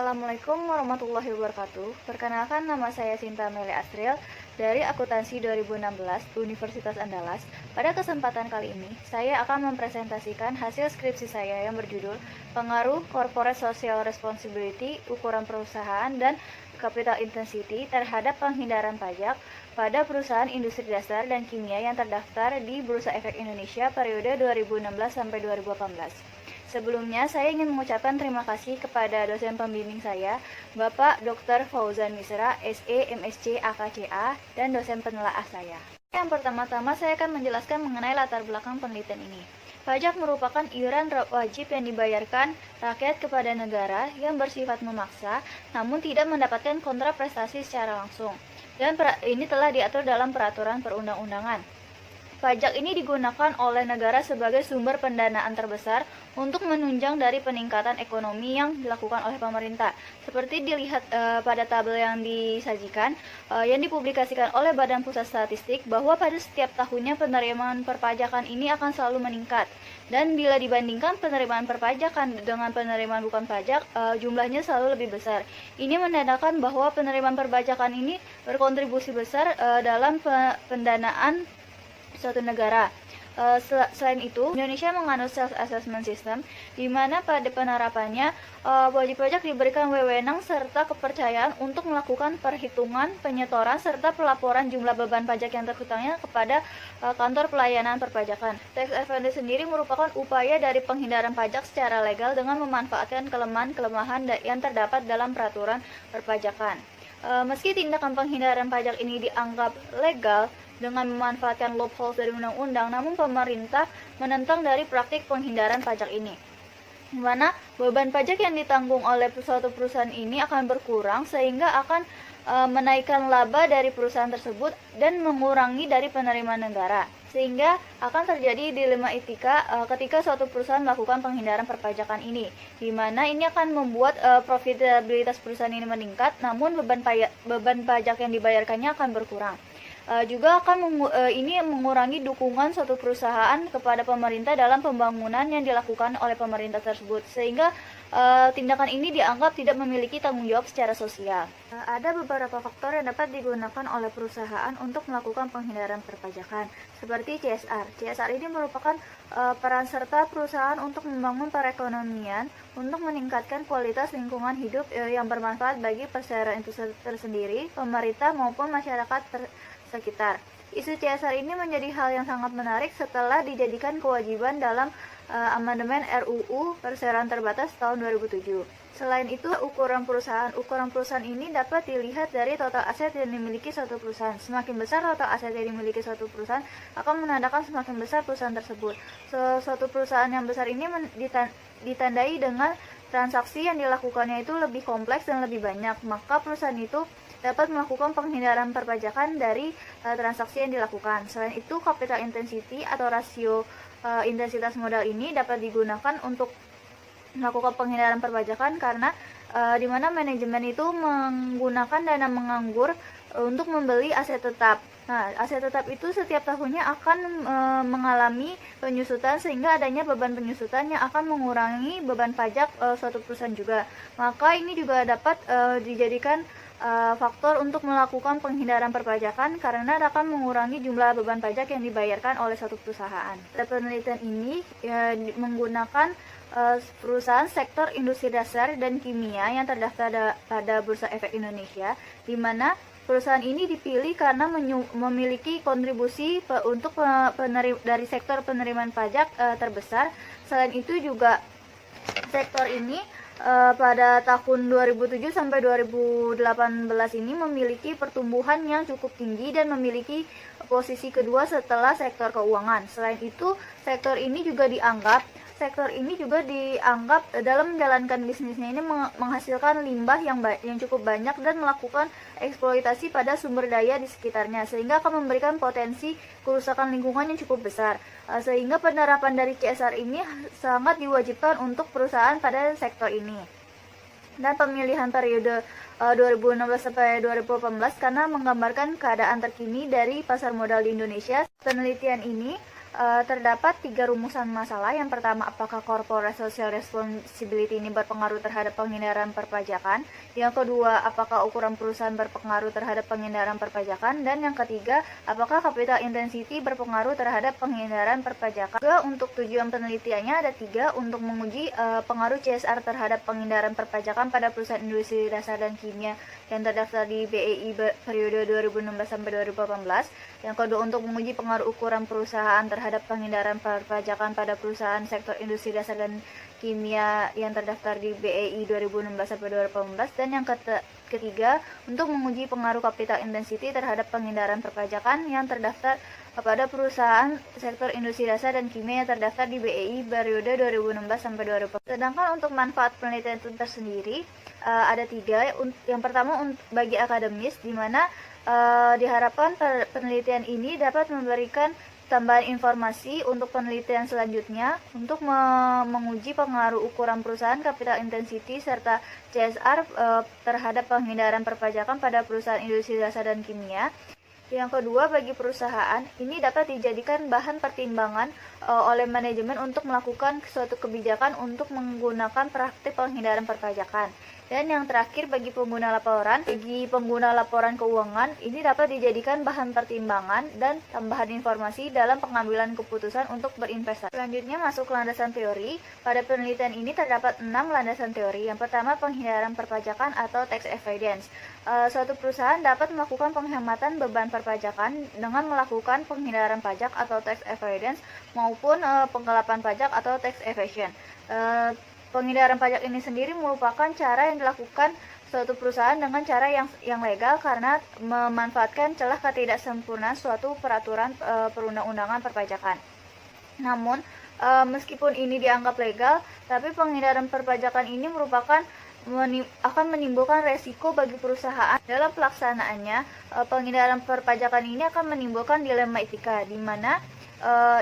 Assalamualaikum warahmatullahi wabarakatuh. Perkenalkan, nama saya Sinta Meli Astril dari Akuntansi 2016 Universitas Andalas. Pada kesempatan kali ini, saya akan mempresentasikan hasil skripsi saya yang berjudul Pengaruh Corporate Social Responsibility, Ukuran Perusahaan, dan Capital Intensity terhadap penghindaran pajak pada perusahaan industri dasar dan kimia yang terdaftar di Bursa Efek Indonesia periode 2016 sampai 2018. Sebelumnya, saya ingin mengucapkan terima kasih kepada dosen pembimbing saya, Bapak Dr. Fauzan Misra, SE, MSc, AKCA, dan dosen penelaah saya. Yang pertama-tama, saya akan menjelaskan mengenai latar belakang penelitian ini. Pajak merupakan iuran wajib yang dibayarkan rakyat kepada negara yang bersifat memaksa, namun tidak mendapatkan kontraprestasi secara langsung. Dan ini telah diatur dalam peraturan perundang-undangan. Pajak ini digunakan oleh negara sebagai sumber pendanaan terbesar untuk menunjang dari peningkatan ekonomi yang dilakukan oleh pemerintah. Seperti dilihat pada tabel yang disajikan, yang dipublikasikan oleh Badan Pusat Statistik, bahwa pada setiap tahunnya penerimaan perpajakan ini akan selalu meningkat. Dan bila dibandingkan penerimaan perpajakan dengan penerimaan bukan pajak, jumlahnya selalu lebih besar. Ini menandakan bahwa penerimaan perpajakan ini berkontribusi besar dalam pendanaan suatu negara. Selain itu, Indonesia menganut self-assessment system, di mana pada penerapannya wajib pajak diberikan wewenang serta kepercayaan untuk melakukan perhitungan, penyetoran, serta pelaporan jumlah beban pajak yang terhutangnya kepada kantor pelayanan perpajakan. Tax evasion sendiri merupakan upaya dari penghindaran pajak secara legal dengan memanfaatkan kelemahan yang terdapat dalam peraturan perpajakan. Meski tindakan penghindaran pajak ini dianggap legal dengan memanfaatkan loopholes dari undang-undang, namun pemerintah menentang dari praktik penghindaran pajak ini, di mana beban pajak yang ditanggung oleh suatu perusahaan ini akan berkurang sehingga akan menaikkan laba dari perusahaan tersebut dan mengurangi dari penerimaan negara, sehingga akan terjadi dilema etika ketika suatu perusahaan melakukan penghindaran perpajakan ini, di mana ini akan membuat profitabilitas perusahaan ini meningkat, namun beban pajak yang dibayarkannya akan berkurang. Juga akan ini mengurangi dukungan suatu perusahaan kepada pemerintah dalam pembangunan yang dilakukan oleh pemerintah tersebut, sehingga tindakan ini dianggap tidak memiliki tanggung jawab secara sosial. Ada beberapa faktor yang dapat digunakan oleh perusahaan untuk melakukan penghindaran perpajakan, seperti CSR. CSR ini merupakan peran serta perusahaan untuk membangun perekonomian, untuk meningkatkan kualitas lingkungan hidup yang bermanfaat bagi perusahaan itu tersendiri, pemerintah maupun masyarakat sekitar. Isu CSR ini menjadi hal yang sangat menarik setelah dijadikan kewajiban dalam amandemen RUU Perseroan Terbatas tahun 2007. Selain itu, ukuran perusahaan ini dapat dilihat dari total aset yang dimiliki suatu perusahaan. Semakin besar total aset yang dimiliki suatu perusahaan akan menandakan semakin besar perusahaan tersebut. Suatu perusahaan yang besar ini ditandai dengan transaksi yang dilakukannya itu lebih kompleks dan lebih banyak, maka perusahaan itu dapat melakukan penghindaran perpajakan dari transaksi yang dilakukan. Selain itu, capital intensity atau rasio intensitas modal ini dapat digunakan untuk melakukan penghindaran perpajakan karena di mana manajemen itu menggunakan dana menganggur untuk membeli aset tetap. Nah, aset tetap itu setiap tahunnya akan mengalami penyusutan, sehingga adanya beban penyusutan yang akan mengurangi beban pajak suatu perusahaan juga. Maka ini juga dapat dijadikan faktor untuk melakukan penghindaran perpajakan karena akan mengurangi jumlah beban pajak yang dibayarkan oleh suatu perusahaan. Penelitian ini menggunakan perusahaan sektor industri dasar dan kimia yang terdaftar pada Bursa Efek Indonesia, di mana perusahaan ini dipilih karena memiliki kontribusi untuk dari sektor penerimaan pajak terbesar. Selain itu juga sektor ini pada tahun 2007 sampai 2018 ini memiliki pertumbuhan yang cukup tinggi dan memiliki posisi kedua setelah sektor keuangan. Selain itu, sektor ini juga dianggap dalam menjalankan bisnisnya ini menghasilkan limbah yang cukup banyak dan melakukan eksploitasi pada sumber daya di sekitarnya, sehingga akan memberikan potensi kerusakan lingkungan yang cukup besar. Sehingga penerapan dari CSR ini sangat diwajibkan untuk perusahaan pada sektor ini. Dan pemilihan periode 2016 sampai 2018 karena menggambarkan keadaan terkini dari pasar modal di Indonesia. Penelitian ini terdapat 3 rumusan masalah. Yang pertama, apakah corporate social responsibility ini berpengaruh terhadap penghindaran perpajakan? Yang kedua, apakah ukuran perusahaan berpengaruh terhadap penghindaran perpajakan? Dan yang ketiga, apakah capital intensity berpengaruh terhadap penghindaran perpajakan? Juga untuk tujuan penelitiannya ada 3, untuk menguji pengaruh CSR terhadap penghindaran perpajakan pada perusahaan industri dasar dan kimia yang terdaftar di BEI periode 2016 sampai 2018. Yang kedua, untuk menguji pengaruh ukuran perusahaan terhadap penghindaran perpajakan pada perusahaan sektor industri dasar dan kimia yang terdaftar di BEI 2016 sampai 2018. Dan yang ketiga, untuk menguji pengaruh capital intensity terhadap penghindaran perpajakan yang terdaftar pada perusahaan sektor industri dasar dan kimia yang terdaftar di BEI periode 2016 sampai 2018. Sedangkan untuk manfaat penelitian itu tersendiri ada 3. Yang pertama, bagi akademis, di mana diharapkan penelitian ini dapat memberikan tambahan informasi untuk penelitian selanjutnya untuk menguji pengaruh ukuran perusahaan, capital intensity, serta CSR terhadap penghindaran perpajakan pada perusahaan industri dasar dan kimia. Yang kedua, bagi perusahaan, ini dapat dijadikan bahan pertimbangan oleh manajemen untuk melakukan suatu kebijakan untuk menggunakan praktik penghindaran perpajakan. Dan yang terakhir, bagi pengguna laporan keuangan, ini dapat dijadikan bahan pertimbangan dan tambahan informasi dalam pengambilan keputusan untuk berinvestasi. Selanjutnya masuk landasan teori. Pada penelitian ini terdapat 6 landasan teori. Yang pertama, penghindaran perpajakan atau tax avoidance. Suatu perusahaan dapat melakukan penghematan beban perpajakan dengan melakukan penghindaran pajak atau tax avoidance maupun penggelapan pajak atau tax evasion. Penghindaran pajak ini sendiri merupakan cara yang dilakukan suatu perusahaan dengan cara yang legal karena memanfaatkan celah ketidaksempurnaan suatu peraturan perundang-undangan perpajakan. Namun, meskipun ini dianggap legal, tapi penghindaran perpajakan ini akan menimbulkan resiko bagi perusahaan. Dalam pelaksanaannya, penghindaran perpajakan ini akan menimbulkan dilema etika, di mana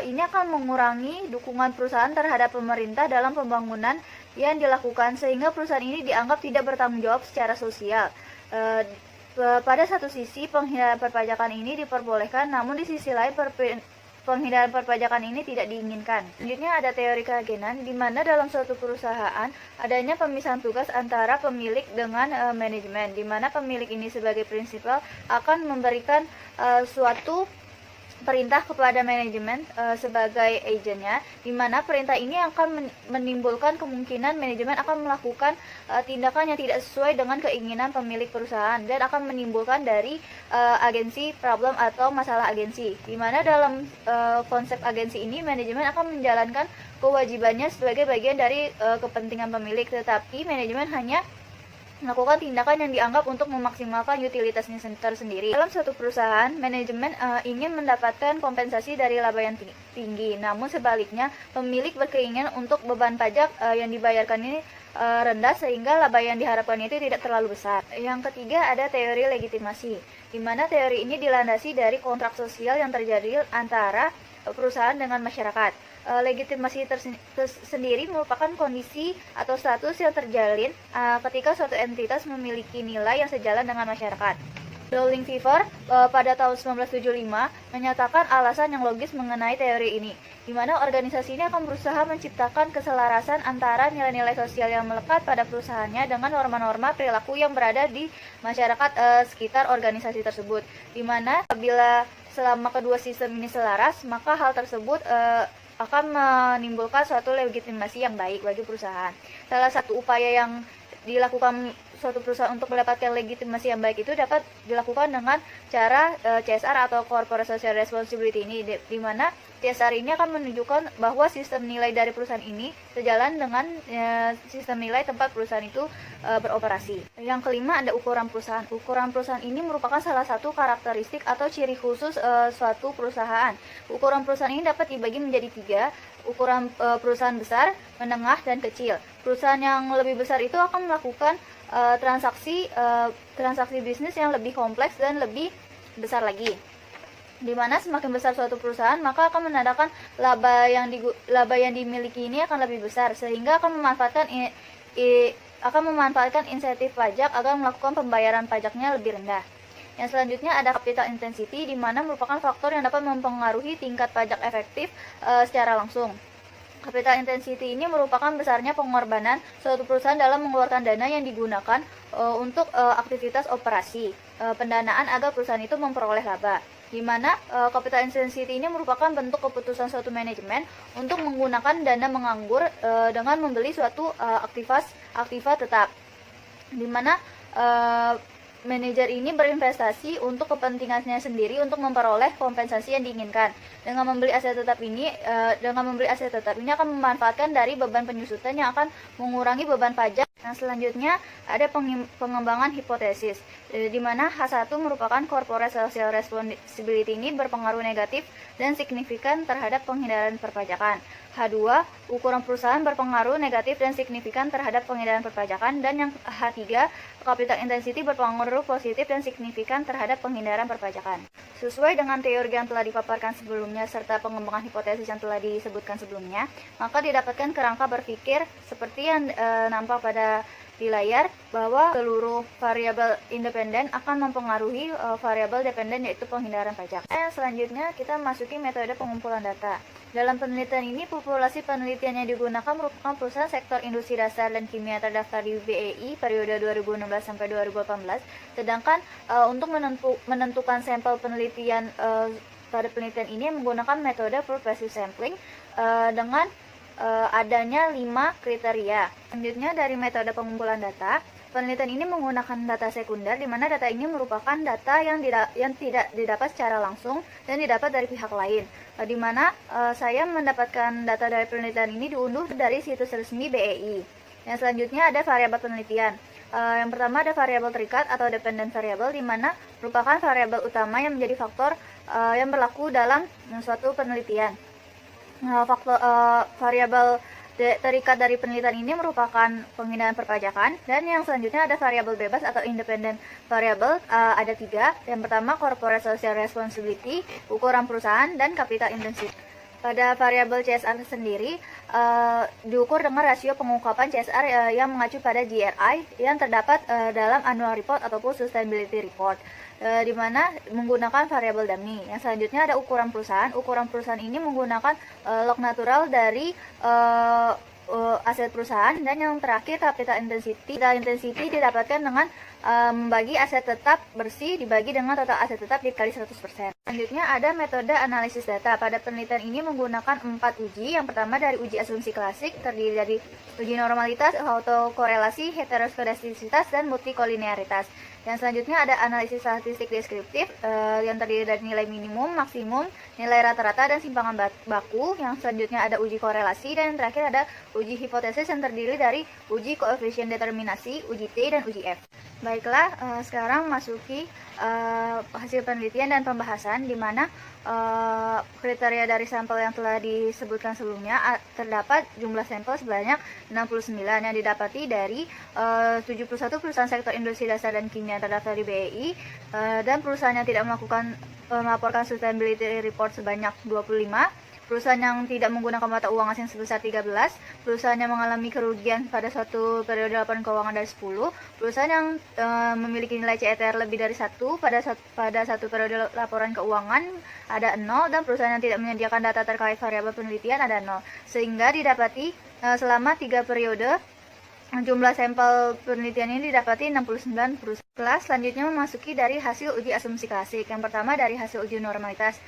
ini akan mengurangi dukungan perusahaan terhadap pemerintah dalam pembangunan yang dilakukan, sehingga perusahaan ini dianggap tidak bertanggung jawab secara sosial. Pada satu sisi, penghindaran perpajakan ini diperbolehkan, namun di sisi lain penghindaran perpajakan ini tidak diinginkan. Selanjutnya ada teori keagenan, di mana dalam suatu perusahaan adanya pemisahan tugas antara pemilik dengan manajemen, di mana pemilik ini sebagai prinsipal akan memberikan suatu perintah kepada manajemen sebagai agennya, di mana perintah ini akan menimbulkan kemungkinan manajemen akan melakukan tindakan yang tidak sesuai dengan keinginan pemilik perusahaan dan akan menimbulkan dari agensi problem atau masalah agensi, di mana dalam konsep agensi ini manajemen akan menjalankan kewajibannya sebagai bagian dari kepentingan pemilik, tetapi manajemen hanya melakukan tindakan yang dianggap untuk memaksimalkan utilitasnya tersendiri. Dalam suatu perusahaan, manajemen ingin mendapatkan kompensasi dari laba yang tinggi, namun sebaliknya pemilik berkeinginan untuk beban pajak yang dibayarkan ini rendah sehingga laba yang diharapkan itu tidak terlalu besar. Yang ketiga ada teori legitimasi, di mana teori ini dilandasi dari kontrak sosial yang terjadi antara perusahaan dengan masyarakat. Legitimasi sendiri merupakan kondisi atau status yang terjalin ketika suatu entitas memiliki nilai yang sejalan dengan masyarakat. Dowling-Fever pada tahun 1975 menyatakan alasan yang logis mengenai teori ini, di mana organisasi ini akan berusaha menciptakan keselarasan antara nilai-nilai sosial yang melekat pada perusahaannya dengan norma-norma perilaku yang berada di masyarakat sekitar organisasi tersebut, di mana apabila selama kedua sistem ini selaras, maka hal tersebut akan menimbulkan suatu legitimasi yang baik bagi perusahaan. Salah satu upaya yang dilakukan suatu perusahaan untuk mendapatkan legitimasi yang baik itu dapat dilakukan dengan cara CSR atau Corporate Social Responsibility ini, di mana CSR ini akan menunjukkan bahwa sistem nilai dari perusahaan ini sejalan dengan sistem nilai tempat perusahaan itu beroperasi. Yang kelima ada ukuran perusahaan. Ukuran perusahaan ini merupakan salah satu karakteristik atau ciri khusus suatu perusahaan. Ukuran perusahaan ini dapat dibagi menjadi 3, ukuran perusahaan besar, menengah, dan kecil. Perusahaan yang lebih besar itu akan melakukan transaksi bisnis yang lebih kompleks dan lebih besar lagi, di mana semakin besar suatu perusahaan maka akan menandakan laba yang dimiliki ini akan lebih besar, sehingga akan memanfaatkan insentif pajak agar melakukan pembayaran pajaknya lebih rendah. Yang selanjutnya ada capital intensity, di mana merupakan faktor yang dapat mempengaruhi tingkat pajak efektif secara langsung. Capital intensity ini merupakan besarnya pengorbanan suatu perusahaan dalam mengeluarkan dana yang digunakan untuk aktivitas operasi pendanaan agar perusahaan itu memperoleh laba. Di mana capital intensity ini merupakan bentuk keputusan suatu manajemen untuk menggunakan dana menganggur dengan membeli suatu aktiva tetap. Di mana manajer ini berinvestasi untuk kepentingannya sendiri untuk memperoleh kompensasi yang diinginkan. Dengan membeli aset tetap ini akan memanfaatkan dari beban penyusutan yang akan mengurangi beban pajak. Yang selanjutnya ada pengembangan hipotesis, di mana H1 merupakan corporate social responsibility ini berpengaruh negatif dan signifikan terhadap penghindaran perpajakan. H2, ukuran perusahaan berpengaruh negatif dan signifikan terhadap penghindaran perpajakan. Dan yang H3, capital intensity berpengaruh positif dan signifikan terhadap penghindaran perpajakan. Sesuai dengan teori yang telah dipaparkan sebelumnya serta pengembangan hipotesis yang telah disebutkan sebelumnya, maka didapatkan kerangka berpikir seperti yang nampak pada di layar, bahwa seluruh variabel independen akan mempengaruhi variabel dependen, yaitu penghindaran pajak. Selanjutnya kita masuki metode pengumpulan data. Dalam penelitian ini, populasi penelitian yang digunakan merupakan perusahaan sektor industri dasar dan kimia terdaftar di BEI periode 2016 sampai 2018. Sedangkan untuk menentukan sampel penelitian pada penelitian ini menggunakan metode progressive sampling dengan adanya 5 kriteria. Selanjutnya dari metode pengumpulan data, penelitian ini menggunakan data sekunder, di mana data ini merupakan data yang tidak didapat secara langsung dan didapat dari pihak lain. Di mana saya mendapatkan data dari penelitian ini diunduh dari situs resmi BEI. Yang selanjutnya ada variabel penelitian. Yang pertama ada variabel terikat atau dependent variable, di mana merupakan variabel utama yang menjadi faktor yang berlaku dalam suatu penelitian. Variabel terikat dari penelitian ini merupakan penghindaran perpajakan. Dan yang selanjutnya ada variabel bebas atau independent variable, ada 3. Yang pertama corporate social responsibility, ukuran perusahaan, dan capital intensity. Pada variabel CSR sendiri diukur dengan rasio pengungkapan CSR yang mengacu pada GRI yang terdapat dalam annual report ataupun sustainability report, di mana menggunakan variabel dummy. Yang selanjutnya ada ukuran perusahaan. Ukuran perusahaan ini menggunakan log natural dari aset perusahaan. Dan yang terakhir capital intensity. Capital intensity didapatkan dengan membagi aset tetap bersih dibagi dengan total aset tetap dikali 100%. Selanjutnya ada metode analisis data. Pada penelitian ini menggunakan 4 uji. Yang pertama dari uji asumsi klasik, terdiri dari uji normalitas, autokorelasi, heteroskedastisitas, dan multikolinearitas. Yang selanjutnya ada analisis statistik deskriptif yang terdiri dari nilai minimum, maksimum, nilai rata-rata, dan simpangan baku. Yang selanjutnya ada uji korelasi, dan yang terakhir ada uji hipotesis yang terdiri dari uji koefisien determinasi, uji T, dan uji F. Baiklah, sekarang masuki hasil penelitian dan pembahasan, di mana kriteria dari sampel yang telah disebutkan sebelumnya. Terdapat jumlah sampel sebanyak 69 yang didapati dari 71 perusahaan sektor industri dasar dan kimia terdaftar di BEI, dan perusahaan yang tidak melaporkan sustainability report sebanyak 25, perusahaan yang tidak menggunakan mata uang asing sebesar 13, perusahaan yang mengalami kerugian pada suatu periode laporan keuangan dari 10, perusahaan yang memiliki nilai CETR lebih dari 1 pada satu periode laporan keuangan ada 0, dan perusahaan yang tidak menyediakan data terkait variabel penelitian ada 0. Sehingga didapati selama 3 periode jumlah sampel penelitian ini didapati 69 perusahaan. Kelas selanjutnya memasuki dari hasil uji asumsi klasik. Yang pertama dari hasil uji normalitas.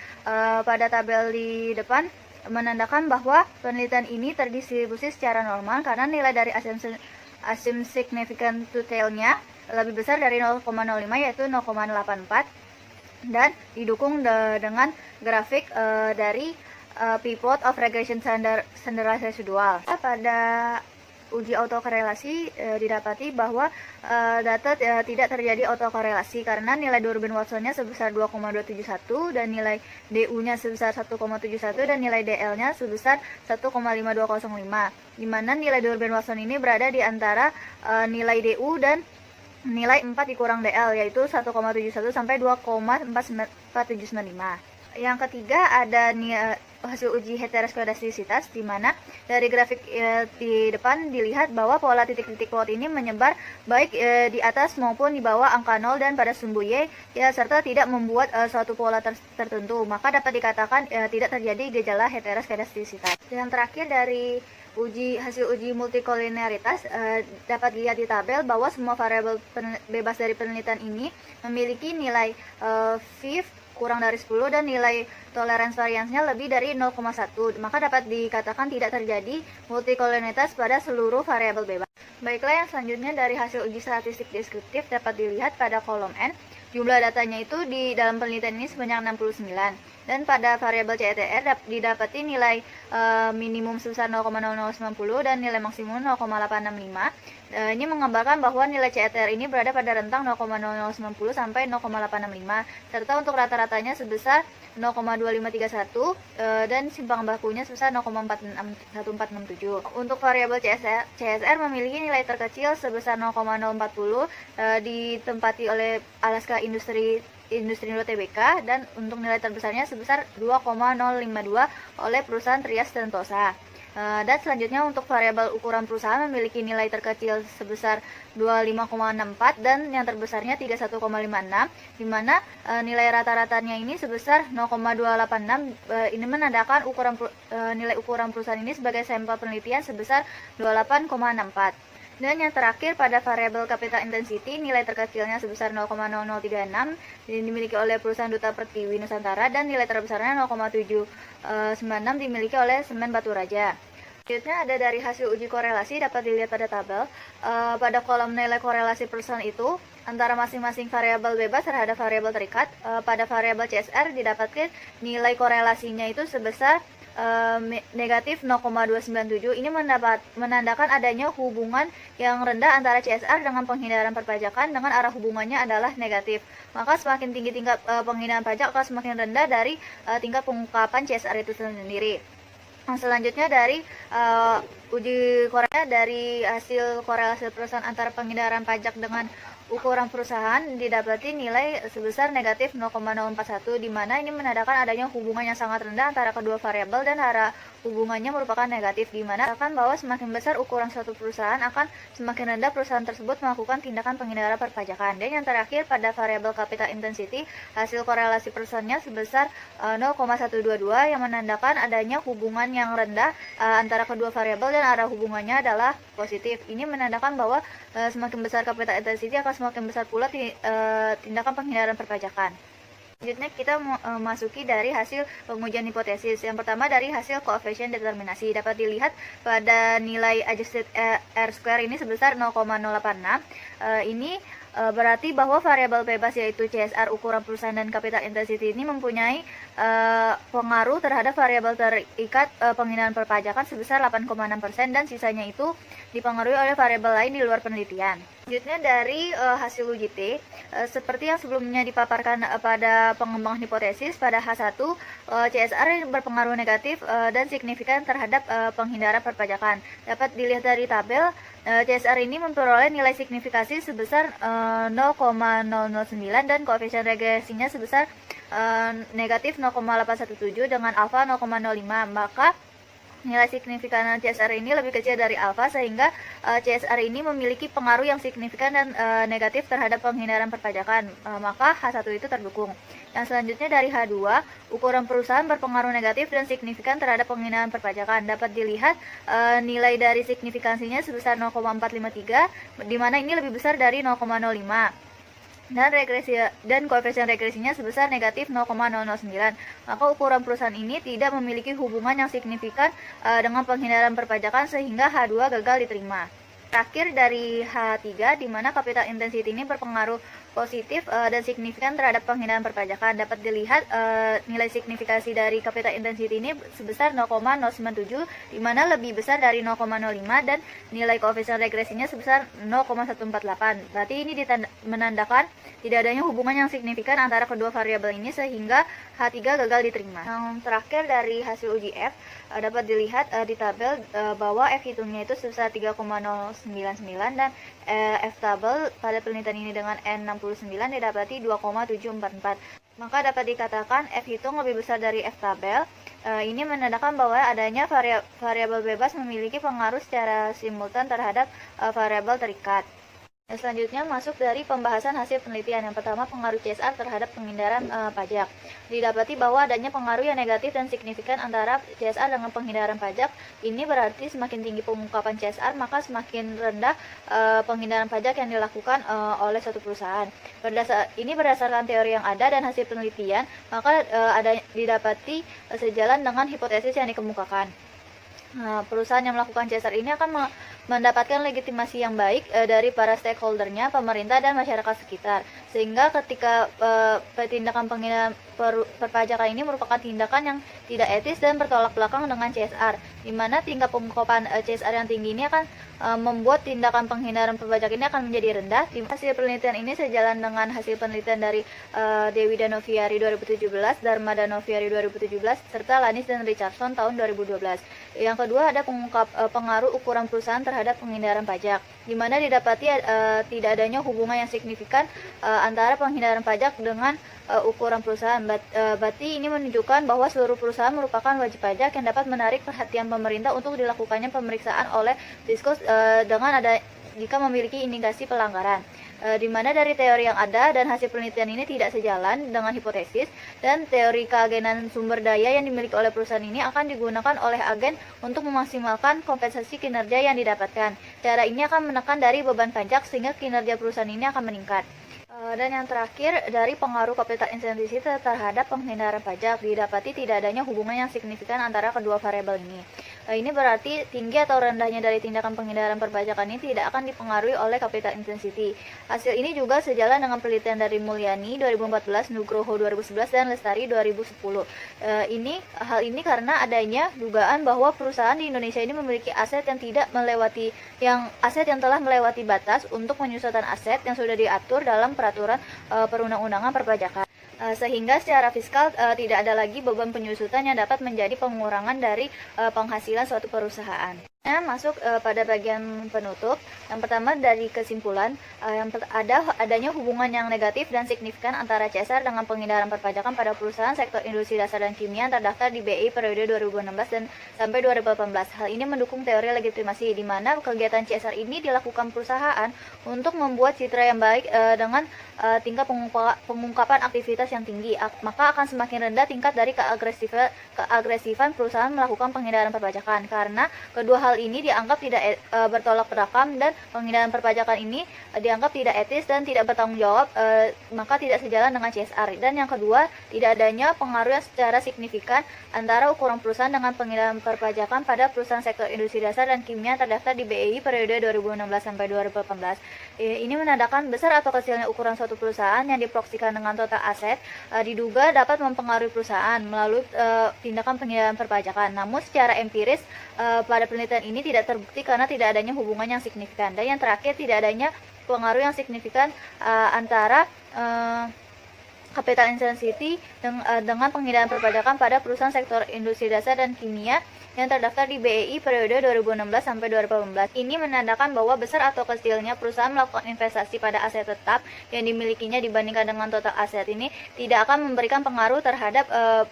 Pada tabel di depan menandakan bahwa penelitian ini terdistribusi secara normal karena nilai dari assumed significant to tail-nya lebih besar dari 0,05, yaitu 0,84, dan didukung dengan grafik dari pivot of regression standardized residual. Pada uji autokorelasi didapati bahwa data tidak terjadi autokorelasi karena nilai Durbin Watsonnya sebesar 2,271 dan nilai DU-nya sebesar 1,71 dan nilai DL-nya sebesar 1,5205, di mana nilai Durbin Watson ini berada di antara nilai DU dan nilai 4 dikurang DL, yaitu 1,71 sampai 2,47995. Yang ketiga ada hasil uji heteroskedastisitas, di mana dari grafik di depan dilihat bahwa pola titik-titik plot ini menyebar baik di atas maupun di bawah angka 0 dan pada sumbu Y, ya, serta tidak membuat suatu pola tertentu. Maka dapat dikatakan tidak terjadi gejala heteroskedastisitas. Yang terakhir dari hasil uji multikolinearitas, dapat dilihat di tabel bahwa semua variabel bebas dari penelitian ini memiliki nilai VIF kurang dari 10 dan nilai toleransi variansnya lebih dari 0,1. Maka dapat dikatakan tidak terjadi multikolinearitas pada seluruh variabel bebas. Baiklah, yang selanjutnya dari hasil uji statistik deskriptif dapat dilihat pada kolom N. Jumlah datanya itu di dalam penelitian ini sebanyak 69. Dan pada variabel CTR didapati nilai minimum sebesar 0,0090 dan nilai maksimum 0,865. Ini menggambarkan bahwa nilai CTR ini berada pada rentang 0,0090 sampai 0,865, serta untuk rata-ratanya sebesar 0,2531 dan simpang bakunya sebesar 0,1467. Untuk variabel CSR memiliki nilai terkecil sebesar 0,040 ditempati oleh Alaska Industri Tbk, dan untuk nilai terbesarnya sebesar 2,052 oleh perusahaan Trias Sentosa. Dan selanjutnya untuk variabel ukuran perusahaan memiliki nilai terkecil sebesar 25,64 dan yang terbesarnya 31,56, di mana nilai rata-ratanya ini sebesar 0,286. Ini menandakan nilai ukuran perusahaan ini sebagai sampel penelitian sebesar 28,64. Dan yang terakhir pada variabel capital intensity, nilai terkecilnya sebesar 0,0036 dimiliki oleh perusahaan Duta Pertiwi Nusantara, dan nilai terbesarnya 0,796 dimiliki oleh Semen Batu Raja. Selanjutnya ada dari hasil uji korelasi, dapat dilihat pada tabel. Pada kolom nilai korelasi perusahaan itu antara masing-masing variabel bebas terhadap variabel terikat. Pada variabel CSR didapatkan nilai korelasinya itu sebesar negatif 0,297. Ini menandakan adanya hubungan yang rendah antara CSR dengan penghindaran perpajakan dengan arah hubungannya adalah negatif. Maka semakin tinggi tingkat penghindaran pajak akan semakin rendah dari tingkat pengungkapan CSR itu sendiri. Selanjutnya dari uji korelasi dari hasil korelasi perusahaan antara penghindaran pajak dengan ukuran perusahaan didapati nilai sebesar negatif 0,041, di mana ini menandakan adanya hubungan yang sangat rendah antara kedua variabel dan arah hubungannya merupakan negatif, di mana akan bahwa semakin besar ukuran suatu perusahaan akan semakin rendah perusahaan tersebut melakukan tindakan penghindaran perpajakan. Dan yang terakhir pada variabel capital intensity, hasil korelasi perusahaannya sebesar 0,122 yang menandakan adanya hubungan yang rendah antara kedua variabel dan arah hubungannya adalah positif. Ini menandakan bahwa semakin besar capital intensity akan semakin besar pula tindakan penghindaran perpajakan. Selanjutnya kita masuki dari hasil pengujian hipotesis. Yang pertama dari hasil koefisien determinasi, dapat dilihat pada nilai adjusted R-square ini sebesar 0,086. Ini berarti bahwa variabel bebas yaitu CSR, ukuran perusahaan, dan capital intensity ini mempunyai pengaruh terhadap variabel terikat penghindaran perpajakan sebesar 8,6%, dan sisanya itu dipengaruhi oleh variabel lain di luar penelitian. Selanjutnya dari hasil uji T, seperti yang sebelumnya dipaparkan pada pengembangan hipotesis, pada H1 CSR berpengaruh negatif dan signifikan terhadap penghindaran perpajakan. Dapat dilihat dari tabel, CSR ini memperoleh nilai signifikasi sebesar 0,009 dan koefisien regresinya sebesar negatif 0,817 dengan alfa 0,05. Maka nilai signifikan CSR ini lebih kecil dari alfa, sehingga CSR ini memiliki pengaruh yang signifikan dan negatif terhadap penghindaran perpajakan. Maka H1 itu terdukung. Yang selanjutnya dari H2, ukuran perusahaan berpengaruh negatif dan signifikan terhadap penghindaran perpajakan. Dapat dilihat nilai dari signifikansinya sebesar 0,453, di mana ini lebih besar dari 0,05. Dan koefisien regresinya sebesar negatif 0,009. Maka ukuran perusahaan ini tidak memiliki hubungan yang signifikan dengan penghindaran perpajakan, sehingga H2 gagal diterima. Terakhir dari H3, di mana capital intensity ini berpengaruh positif dan signifikan terhadap penghindaran perpajakan. Dapat dilihat nilai signifikasi dari capital intensity ini sebesar 0,097, di mana lebih besar dari 0,05, dan nilai koefisien regresinya sebesar 0,148. Berarti ini menandakan tidak adanya hubungan yang signifikan antara kedua variabel ini, sehingga H3 gagal diterima. Yang terakhir dari hasil uji F, dapat dilihat di tabel bahwa F hitungnya itu sebesar 3,099 dan F tabel pada penelitian ini dengan N69 didapati 2,744. Maka dapat dikatakan F hitung lebih besar dari F tabel Ini menandakan bahwa adanya variabel bebas memiliki pengaruh secara simultan terhadap variabel terikat. Selanjutnya masuk dari pembahasan hasil penelitian. Yang pertama, pengaruh CSR terhadap penghindaran pajak. Didapati bahwa adanya pengaruh yang negatif dan signifikan antara CSR dengan penghindaran pajak. Ini berarti semakin tinggi pengungkapan CSR, maka semakin rendah penghindaran pajak yang dilakukan oleh suatu perusahaan. Ini berdasarkan teori yang ada dan hasil penelitian, maka didapati sejalan dengan hipotesis yang dikemukakan. Perusahaan yang melakukan CSR ini akan mendapatkan legitimasi yang baik dari para stakeholdernya, pemerintah, dan masyarakat sekitar. Sehingga ketika tindakan penghindaran perpajakan ini merupakan tindakan yang tidak etis dan bertolak belakang dengan CSR, di mana tingkat pengungkapan CSR yang tinggi ini akan membuat tindakan penghindaran perpajak ini akan menjadi rendah. Hasil penelitian ini sejalan dengan hasil penelitian dari Dewi Danoviari 2017, Dharma Danoviari 2017, serta Lanis dan Richardson tahun 2012. Yang kedua, ada pengaruh ukuran perusahaan terhadap penghindaran pajak, di mana didapati tidak adanya hubungan yang signifikan antara penghindaran pajak dengan ukuran perusahaan. Berarti ini menunjukkan bahwa seluruh perusahaan merupakan wajib pajak yang dapat menarik perhatian pemerintah untuk dilakukannya pemeriksaan oleh Fiskus jika memiliki indikasi pelanggaran. Di mana dari teori yang ada dan hasil penelitian ini tidak sejalan dengan hipotesis, dan teori keagenan sumber daya yang dimiliki oleh perusahaan ini akan digunakan oleh agen untuk memaksimalkan kompensasi kinerja yang didapatkan. Cara ini akan menekan dari beban pajak sehingga kinerja perusahaan ini akan meningkat. Dan yang terakhir, dari pengaruh capital intensity terhadap penghindaran pajak, didapati tidak adanya hubungan yang signifikan antara kedua variabel ini. Ini berarti tinggi atau rendahnya dari tindakan penghindaran perpajakan ini tidak akan dipengaruhi oleh capital intensity. Hasil ini juga sejalan dengan penelitian dari Mulyani 2014, Nugroho 2011, dan Lestari 2010. Hal ini karena adanya dugaan bahwa perusahaan di Indonesia ini memiliki aset yang telah melewati batas untuk penyusutan aset yang sudah diatur dalam peraturan perundang-undangan perpajakan. Sehingga secara fiskal tidak ada lagi beban penyusutan yang dapat menjadi pengurangan dari penghasilan suatu perusahaan. Masuk pada bagian penutup. Yang pertama, dari kesimpulan, adanya hubungan yang negatif dan signifikan antara CSR dengan penghindaran perpajakan pada perusahaan sektor industri dasar dan kimia yang terdaftar di BI periode 2016 dan sampai 2018. Hal ini mendukung teori legitimasi, di mana kegiatan CSR ini dilakukan perusahaan untuk membuat citra yang baik dengan tingkat pengungkapan aktivitas yang tinggi, maka akan semakin rendah tingkat dari keagresifan perusahaan melakukan penghindaran perpajakan, karena kedua hal ini dianggap tidak bertolak belakang, dan penghindaran perpajakan ini dianggap tidak etis dan tidak bertanggung jawab, maka tidak sejalan dengan CSR. Dan yang kedua, tidak adanya pengaruh yang secara signifikan antara ukuran perusahaan dengan penghindaran perpajakan pada perusahaan sektor industri dasar dan kimia terdaftar di BI periode 2016 sampai 2018. Ini menandakan besar atau kecilnya ukuran suatu perusahaan yang diproksikan dengan total aset diduga dapat mempengaruhi perusahaan melalui tindakan penghindaran perpajakan. Namun secara empiris pada penelitian ini tidak terbukti karena tidak adanya hubungan yang signifikan. Dan yang terakhir, tidak adanya pengaruh yang signifikan antara capital intensity dengan penghindaran perpajakan pada perusahaan sektor industri dasar dan kimia yang terdaftar di BEI periode 2016 sampai 2018. Ini menandakan bahwa besar atau kecilnya perusahaan melakukan investasi pada aset tetap yang dimilikinya dibandingkan dengan total aset ini tidak akan memberikan pengaruh terhadap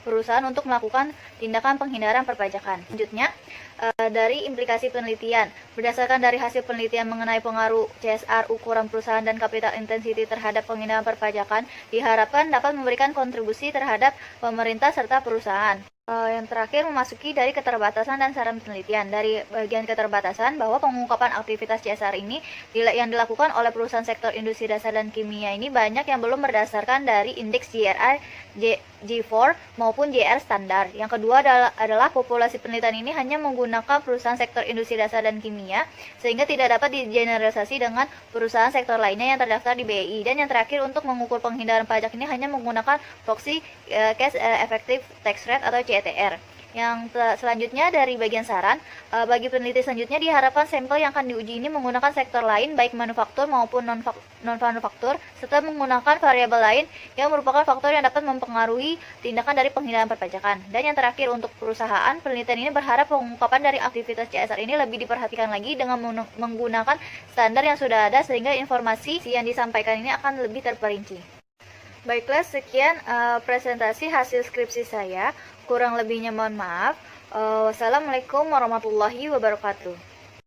perusahaan untuk melakukan tindakan penghindaran perpajakan. Selanjutnya, dari implikasi penelitian. Berdasarkan dari hasil penelitian mengenai pengaruh CSR, ukuran perusahaan, dan capital intensity terhadap penghindaran perpajakan, diharapkan dapat memberikan kontribusi terhadap pemerintah serta perusahaan. Yang terakhir, memasuki dari keterbatasan dan saran penelitian. Dari bagian keterbatasan, bahwa pengungkapan aktivitas CSR ini yang dilakukan oleh perusahaan sektor industri dasar dan kimia ini banyak yang belum berdasarkan dari indeks GRI, G4 maupun JR standar. Yang kedua adalah populasi penelitian ini hanya menggunakan perusahaan sektor industri dasar dan kimia, sehingga tidak dapat digeneralisasi dengan perusahaan sektor lainnya yang terdaftar di BEI. Dan yang terakhir, untuk mengukur penghindaran pajak ini hanya menggunakan proxy cash effective tax rate atau CETR. Yang selanjutnya, dari bagian saran, bagi peneliti selanjutnya diharapkan sampel yang akan diuji ini menggunakan sektor lain baik manufaktur maupun non-manufaktur, serta menggunakan variabel lain yang merupakan faktor yang dapat mempengaruhi tindakan dari penghindaran perpajakan. Dan yang terakhir, untuk perusahaan, penelitian ini berharap pengungkapan dari aktivitas CSR ini lebih diperhatikan lagi dengan menggunakan standar yang sudah ada, sehingga informasi yang disampaikan ini akan lebih terperinci. Baiklah, sekian presentasi hasil skripsi saya. Kurang lebihnya mohon maaf. Wassalamualaikum warahmatullahi wabarakatuh.